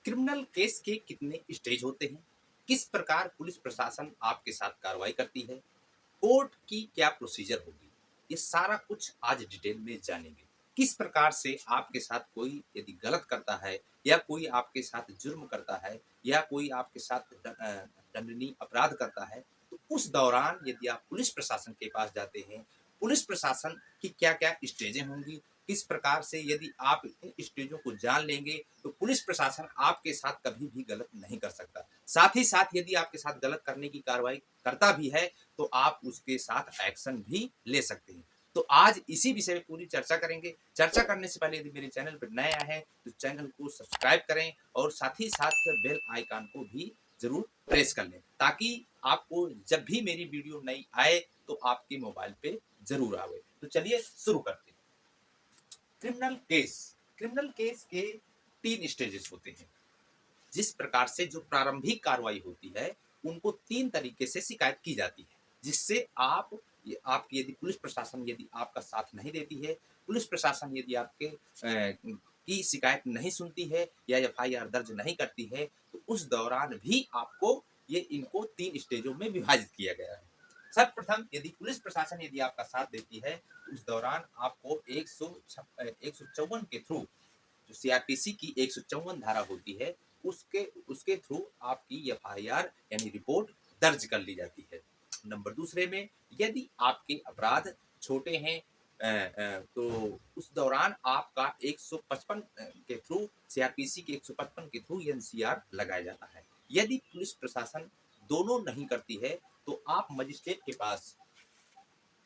Criminal case के कितने stage होते हैं? किस प्रकार पुलिस प्रशासन आपके साथ कार्रवाई करती है? कोर्ट की क्या प्रोसीजर होगी? ये सारा कुछ आज डिटेल में जानेंगे। किस प्रकार से आपके साथ कोई यदि गलत करता है या कोई आपके साथ जुर्म करता है या कोई आपके साथ दंडनीय अपराध करता है, तो उस दौरान यदि आप पुलिस प्रशासन के पास जाते हैं, पुलिस प्रशासन की क्या-क्या स्टेजें होंगी? किस प्रकार से यदि आप इन स्टेजों को जान लेंगे, तो पुलिस प्रशासन आपके साथ कभी भी गलत नहीं कर सकता। साथ ही साथ यदि आपके साथ गलत करने की कार्रवाई करता भी है, तो आप उसके साथ एक्शन भी ले सकते हैं। तो आज इसी विषय में पूरी चर्चा करेंगे। चर्चा करने से पहले यदि मेरे चैनल पर नए आए हैं, तो चैनल को सब्सक्राइब करें और साथ ही साथ बेल आइकन को भी ज़रूर प्रेस कर लें, ताकि आपको जब भी मेरी वीडियो नई आए, तो आपके मोबाइल पे ज़रूर आवे। तो चलिए शुरू करते हैं। क्रिमिनल केस के 3 स्टेजेस होते हैं। जिस प्रकार से जो प्रारंभिक कार्रवाई होती है, उनको 3 तरीके से शिकायत की जाती है, जिससे आपकी यदि पुलिस प्रशासन यदि आपका साथ नहीं देती है, पुलिस प्रशासन यदि आपके की शिकायत नहीं सुनती है या एफआईआर दर्ज नहीं करती है, तो उस दौरान भी आपको इनको 3 स्टेजों में विभाजित किया गया है। सर्वप्रथम यदि पुलिस प्रशासन यदि आपका साथ देती है, तो उस दौरान आपको 154 के थ्रू, जो सीआरपीसी की 154 धारा होती है, उसके उसके थ्रू आपकी एफआईआर यानी रिपोर्ट दर्ज कर ली जाती है। नंबर दूसरे में यदि आपके अपराध छोटे हैं, तो उस दौरान आपका 155 के थ्रू, सीआरपीसी के 155 के थ्रू एनसीआर लगाया जाता है। यदि पुलिस प्रशासन दोनों नहीं करती है, तो आप मजिस्ट्रेट के पास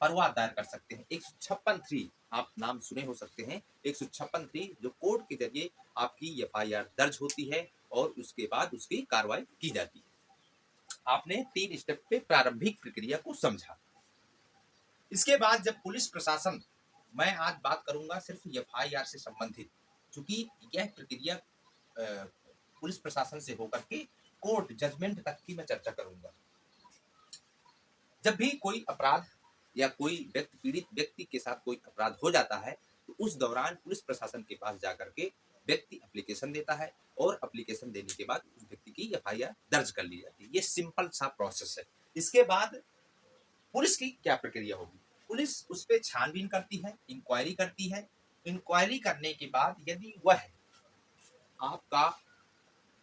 परवाह दायर कर सकते हैं। 156(3) आप नाम सुने हो सकते हैं। 156(3) जो कोर्ट के जरिए आपकी एफआईआर दर्ज होती है और उसके बाद उसकी कार्रवाई की जाती है। आपने 3 स्टेप पे प्रारंभिक प्रक्रिया को समझा। इसके बाद जब पुलिस प्रशासन, मैं आज बात करूंगा सिर्फ एफआईआर से संबंधित, क्योंकि यह प्रक्रिया पुलिस प्रशासन से होकर के कोर्ट जजमेंट तक की मैं चर्चा करूंगा। जब भी कोई अपराध या कोई पीड़ित व्यक्ति के साथ कोई अपराध हो जाता है, तो उस दौरान पुलिस प्रशासन के पास जाकर के व्यक्ति एप्लीकेशन देता है और एप्लीकेशन देने के बाद उस व्यक्ति की एफआईआर दर्ज कर ली जाती है। ये सिंपल सा प्रोसेस है। इसके बाद पुलिस की क्या प्रक्रिया होगी? पुलिस उस पर छानबीन करती है, इंक्वायरी करती है। इंक्वायरी करने के बाद यदि वह आपका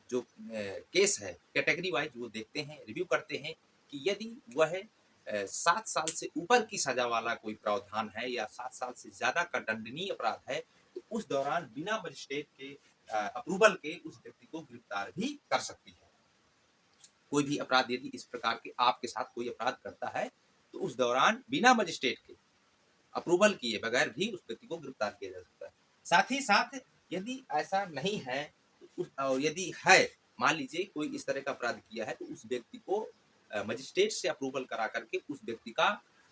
जो केस है कैटेगरी वाइज वो देखते हैं, रिव्यू करते हैं कि यदि वह 7 साल से ऊपर की सजा वाला कोई प्रावधान है या 7 साल से ज़्यादा का दंडनीय अपराध है, तो उस दौरान बिना मजिस्ट्रेट के अप्रूवल के उस व्यक्ति को गिरफ्तार भी कर सकती है। कोई भी अपराध यदि इस प्रकार के आपके साथ कोई अपराध करता है, तो उस दौरान बिना मजिस्ट्रेट के अप्रूवल किए बगैर भी उस व्यक्ति को गिरफ्तार किया जा सकता है। साथ ही साथ यदि ऐसा नहीं है, और यदि है, मान लीजिए कोई इस तरह का अपराध किया है, तो उस व्यक्ति को मजिस्ट्रेट से अप्रूवल करा करके उस व्यक्ति का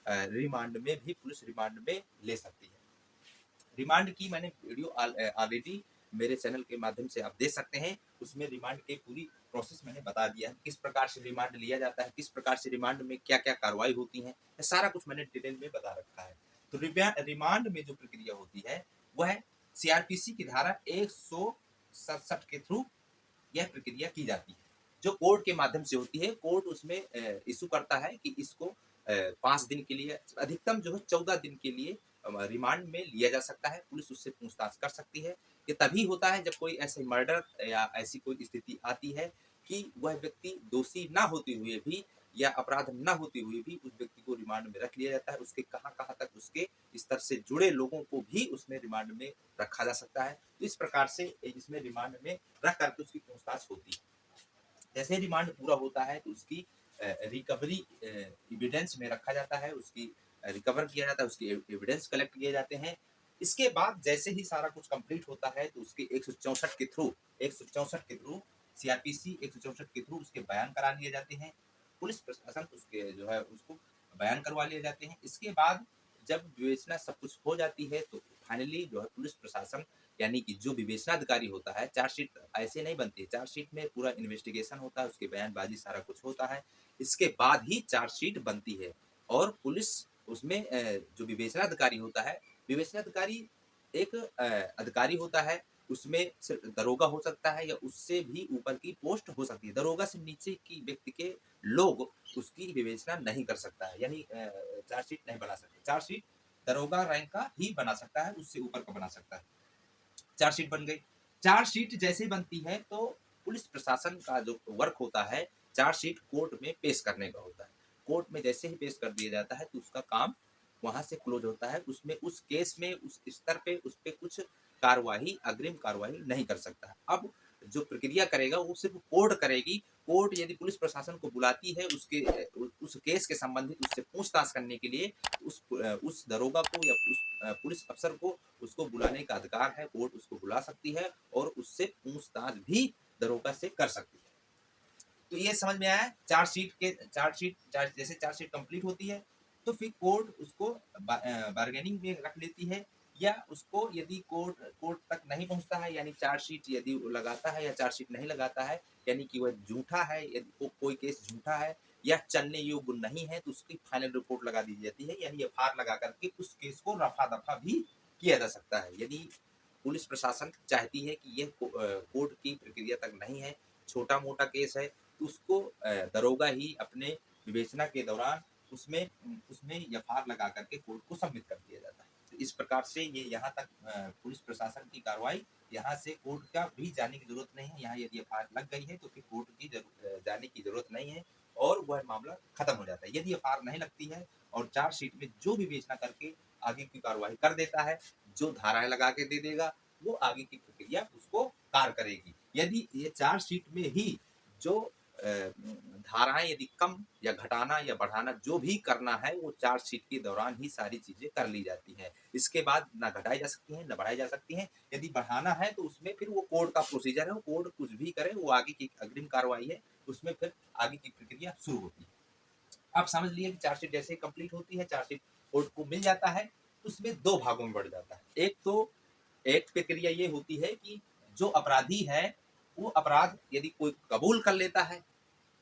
रिमांड में भी पुलिस रिमांड में ले सकती है। रिमांड की मैंने वीडियो ऑलरेडी मेरे चैनल के माध्यम से आप देख सकते हैं। उसमें रिमांड की पूरी प्रोसेस मैंने बता दिया है, किस प्रकार से रिमांड लिया जाता है, किस प्रकार से रिमांड में क्या-क्या कार्रवाई होती है, ये सारा कुछ मैंने डिटेल में बता रखा है। तो रिमांड में जो प्रक्रिया होती है, वह सीआरपीसी की धारा 167 के थ्रू यह प्रक्रिया की जाती है, जो कोर्ट के माध्यम से होती है। कोर्ट उसमें इशू करता है कि इसको 5 दिन के लिए, अधिकतम जो है 14 दिन के लिए रिमांड में लिया जा सकता है। पुलिस उससे पूछताछ कर सकती है। ये तभी होता है जब कोई ऐसे मर्डर या ऐसी कोई स्थिति आती है कि वह व्यक्ति दोषी ना होते हुए भी या अपराध ना होते हुए भी उस व्यक्ति को रिमांड में रख लिया जाता है। उसके कहाँ-कहाँ तक उसके स्तर से जुड़े लोगों को भी उसमें रिमांड में रखा जा सकता है। तो इस प्रकार से इसमें रिमांड में रख करके उसकी पूछताछ होती है। जैसे रिमांड पूरा होता है, तो उसकी रिकवरी एविडेंस में रखा जाता है, उसकी रिकवर किया जाता है, उसके एविडेंस कलेक्ट किए जाते हैं। इसके बाद जैसे ही सारा कुछ कंप्लीट होता है, तो उसके 164 के थ्रू, 164 के थ्रू, सीआरपीसी 164 के थ्रू उसके बयान करा लिए जाते हैं। पुलिस प्रशासन उसके जो है उसको बयान करवा लिए जाते हैं। इसके बाद जब विवेचना सब कुछ हो जाती है, तो फाइनली जो है पुलिस प्रशासन, यानी कि जो विवेचनाधिकारी होता है, चार्जशीट ऐसे नहीं बनती है। चार्जशीट में पूरा इन्वेस्टिगेशन होता है, उसके बयानबाजी सारा कुछ होता है। इसके बाद ही चार्जशीट बनती है और पुलिस उसमें जो विवेचनाधिकारी होता है, विवेचनाधिकारी एक अधिकारी होता है उसमें सिर्फ दरोगा हो सकता है या उससे भी ऊपर की पोस्ट हो सकती है। दरोगा से नीचे की व्यक्ति के लोग उसकी विवेचना नहीं कर सकता है, यानी चार्जशीट नहीं बना सकते। चार्जशीट दरोगा रैंक का ही बना सकता है, उससे ऊपर का बना सकता है। चार्जशीट बन गई। चार्जशीट जैसे बनती है तो पुलिस प्रशासन का जो वर्क होता है, चार्जशीट कोर्ट में पेश करने का होता है। कोर्ट में जैसे ही पेश कर दिया जाता है तो उसका काम वहां से क्लोज होता है। उसमें उस केस में उस स्तर पे उस पे कुछ कार्यवाही, अग्रिम कार्यवाही नहीं कर सकता है। अब जो प्रक्रिया करेगा वो सिर्फ कोर्ट करेगी। कोर्ट यदि पुलिस प्रशासन को बुलाती है उसके उस केस के संबंधित उससे पूछताछ करने के लिए, उस दरोगा को या उस पुलिस अफसर को उसको बुलाने का अधिकार है। कोर्ट उसको बुला सकती है और उससे पूछताछ भी दरोगा से कर सकती है। तो ये समझ में आया। जैसे चार्जशीट कंप्लीट होती है तो फिर कोर्ट उसको बार्गेनिंग में रख लेती है, या उसको यदि कोर्ट तक नहीं पहुंचता है, यानी चार्जशीट यदि वो लगाता है या चार्जशीट नहीं लगाता है, यानी कि वह झूठा है, यदि कोई केस झूठा है या चलने योग्य नहीं है, तो उसकी फाइनल रिपोर्ट लगा दी जाती है, यानी एफआईआर लगा करके उस केस को रफा दफा भी किया जा सकता है। यदि पुलिस प्रशासन चाहती है कि यह कोर्ट की प्रक्रिया तक नहीं है, छोटा मोटा केस है, तो उसको दरोगा ही अपने विवेचना के दौरान उसमें उसमें एफआईआर लगा करके कोर्ट को सबमिट कर दिया जाता है। तो इस प्रकार से ये यहाँ तक पुलिस प्रशासन की कार्रवाई, यहाँ से कोर्ट का भी जाने की जरूरत नहीं है। यहाँ यदि एफआईआर लग गई है तो फिर कोर्ट की जाने की जरूरत नहीं है और वह मामला खत्म हो जाता है। यदि एफआईआर नहीं लगती है और चार्जशीट में जो विवेचना करके आगे की कार्रवाई कर देता है, जो धाराएं लगा के दे देगा, वो आगे की प्रक्रिया उसको कार्य करेगी। यदि ये चार्जशीट में ही जो धाराएं यदि कम या घटाना या बढ़ाना जो भी करना है वो चार्जशीट के दौरान ही सारी चीजें कर ली जाती हैं। इसके बाद ना घटाई जा सकती हैं ना बढ़ाई जा सकती हैं। यदि बढ़ाना है तो उसमें फिर वो कोर्ट का प्रोसीजर है, वो कोर्ट कुछ भी करे, वो आगे की अग्रिम कार्रवाई है, उसमें फिर आगे की प्रक्रिया शुरू होती है। आप समझ लिए कि चार्जशीट जैसे कंप्लीट होती है, चार्जशीट कोर्ट को मिल जाता है, उसमें दो भागों में बढ़ जाता है। एक तो एक प्रक्रिया ये होती है कि जो अपराधी है वो अपराध यदि कोई कबूल कर लेता है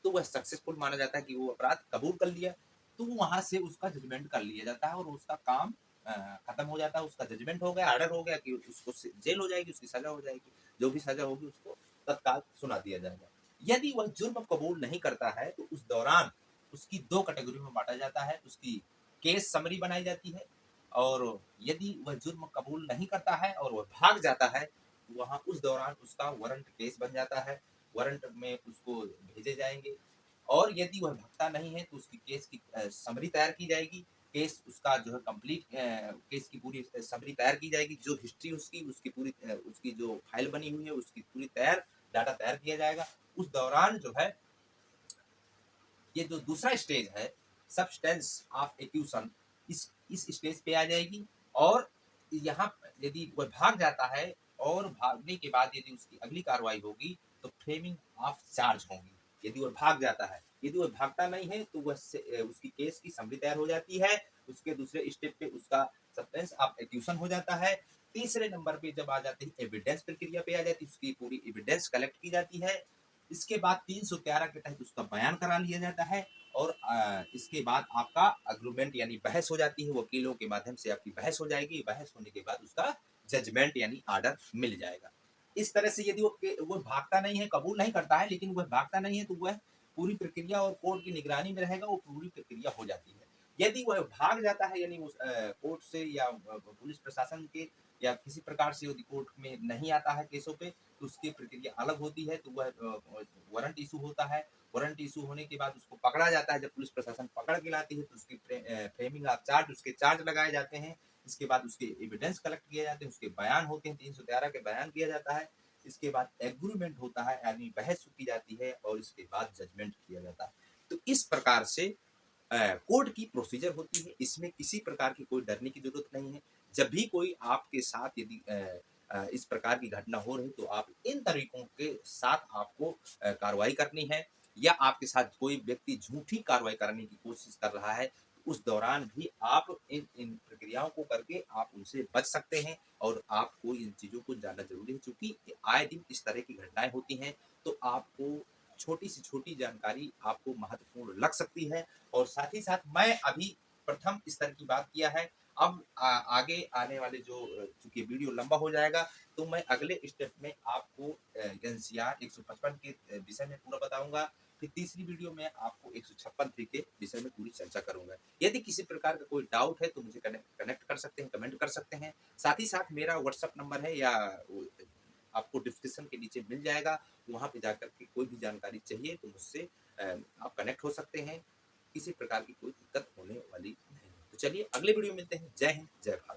तो वह सक्सेसफुल माना जाता है कि वो अपराध कबूल कर लिया, तो वहां से उसका जजमेंट कर लिया जाता है और उसका काम खत्म हो जाता है। उसका जजमेंट हो गया, ऑर्डर हो गया कि उसको जेल हो जाएगी, उसकी सजा हो जाएगी, जो भी सजा होगी उसको तत्काल सुना दिया जाएगा। यदि वह जुर्म कबूल नहीं करता है तो उस दौरान उसकी दो कैटेगरी में बांटा जाता है। उसकी केस समरी बनाई जाती है, और यदि वह जुर्म कबूल नहीं करता है और वह भाग जाता है, वहां उस दौरान उसका वारंट केस बन जाता है। वारंट में उसको भेजे जाएंगे, और यदि वह भगता नहीं है तो उसकी केस की समरी तैयार की जाएगी। केस उसका जो है कंप्लीट केस की पूरी समरी तैयार की जाएगी, जो हिस्ट्री उसकी पूरी उसकी जो फाइल बनी हुई है उसकी पूरी डाटा तैयार किया जाएगा। उस दौरान जो है ये जो दूसरा स्टेज है, सब्सटेंस ऑफ एक्यूशन, इस स्टेज पे आ जाएगी। और यहाँ यदि वह भाग जाता है और भागने के बाद यदि उसकी अगली कार्रवाई होगी तो फ्रेमिंग ऑफ चार्ज होगी। यदि वह भाग जाता है, यदि वह भागता नहीं है तो वह उसकी केस की समरी तैयार हो जाती है। उसके दूसरे स्टेप पे उसका सब्सटेंस ऑफ एक्यूशन हो जाता है। तीसरे नंबर पे जब आ जाती है एविडेंस प्रक्रिया पे आ जाती है, उसकी पूरी एविडेंस कलेक्ट की जाती है। इसके बाद 311 के तहत उसका बयान करा लिया जाता है, और इसके बाद आपका अग्रीमेंट यानी बहस हो जाती है, वकीलों के माध्यम से आपकी बहस हो जाएगी। बहस होने के बाद उसका जजमेंट यानी ऑर्डर मिल जाएगा। इस तरह से यदि वो भागता नहीं है, कबूल नहीं करता है, लेकिन वह भागता नहीं है तो वह पूरी प्रक्रिया और कोर्ट की निगरानी में रहेगा, वो पूरी प्रक्रिया हो जाती है। यदि वह भाग जाता है यानी उस कोर्ट से या पुलिस प्रशासन के या किसी प्रकार से यदि कोर्ट में नहीं आता है केसों पे, तो उसकी प्रक्रिया अलग होती है। तो वह वारंट इशू होता है। वारंट इशू होने के बाद उसको पकड़ा जाता है। जब पुलिस प्रशासन पकड़ के लाती है तो उसकी फ्रेमिंग ऑफ चार्ज, उसके चार्ज लगाए जाते हैं। इसके बाद उसके एविडेंस कलेक्ट किए जाते हैं, उसके बयान होते हैं, 313 के बयान किया जाता है। इसके बाद एग्रीमेंट होता है यानी बहस की जाती है, और इसके बाद जजमेंट किया जाता है। तो इस प्रकार से कोर्ट की प्रोसीजर होती है। इसमें किसी प्रकार की कोई डरने की जरूरत नहीं है। जब भी कोई आपके साथ यदि इस प्रकार की घटना हो रही तो आप इन तरीकों के साथ आपको कार्रवाई करनी है, या आपके साथ कोई व्यक्ति झूठी कार्रवाई करने की कोशिश कर रहा है, उस दौरान भी आप इन इन प्रक्रियाओं को करके आप उनसे बच सकते हैं। और आपको इन चीज़ों को जानना जरूरी है, क्योंकि आए दिन इस तरह की घटनाएं होती हैं। तो आपको छोटी से छोटी जानकारी आपको महत्वपूर्ण लग सकती है। और साथ ही साथ मैं अभी प्रथम स्तर की बात किया है, अब आगे आने वाले जो चूँकि वीडियो लंबा हो जाएगा, तो मैं अगले स्टेप में आपको एनसीआर 155 के विषय में पूरा बताऊँगा। फिर तीसरी वीडियो में आपको 156 के विषय में पूरी चर्चा करूँगा। यदि किसी प्रकार का कोई डाउट है तो मुझे कनेक्ट कर सकते हैं, कमेंट कर सकते हैं। साथ ही साथ मेरा व्हाट्सएप नंबर है या वो आपको डिस्क्रिप्शन के नीचे मिल जाएगा। वहाँ पे जाकर के कोई भी जानकारी चाहिए तो मुझसे आप कनेक्ट हो सकते हैं। किसी प्रकार की कोई दिक्कत होने वाली नहीं है। तो चलिए अगले वीडियो में मिलते हैं। जय हिंद, जय भारत।